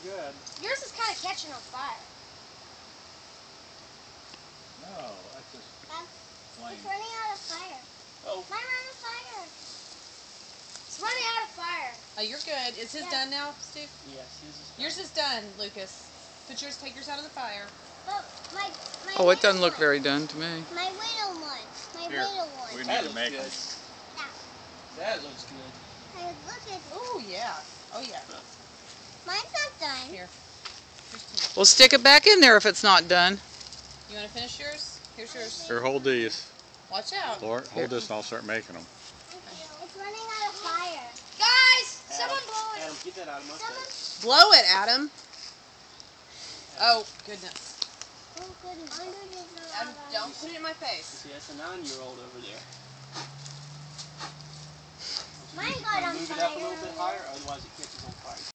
good. Yours is kind of catching on fire. No, that's just plain. It's running out of fire. Oh. Mine ran out of fire. It's running out of fire. Oh, you're good. Is his done now, Steve? Yes, his is done. Yours is done, Lucas. Take yours out of the fire. But my Oh, it doesn't look very done to me. My little one. My Here, little one. we That need to looks make good. them. That looks good. Hey, look at Oh, yeah. Oh, yeah. Mine's not done. Here. Here's two. Well, stick it back in there if it's not done. You want to finish yours? Here's yours. Here, hold these. Watch out. Laura, hold this and I'll start making them. It's running out of fire. Guys, someone blow it. Adam, get that out of my face. Blow it, Adam. Oh, goodness. Oh, goodness. Adam, don't put it in my face. See, that's a 9-year-old over there. Mine got on Move it fire. up a little bit higher, otherwise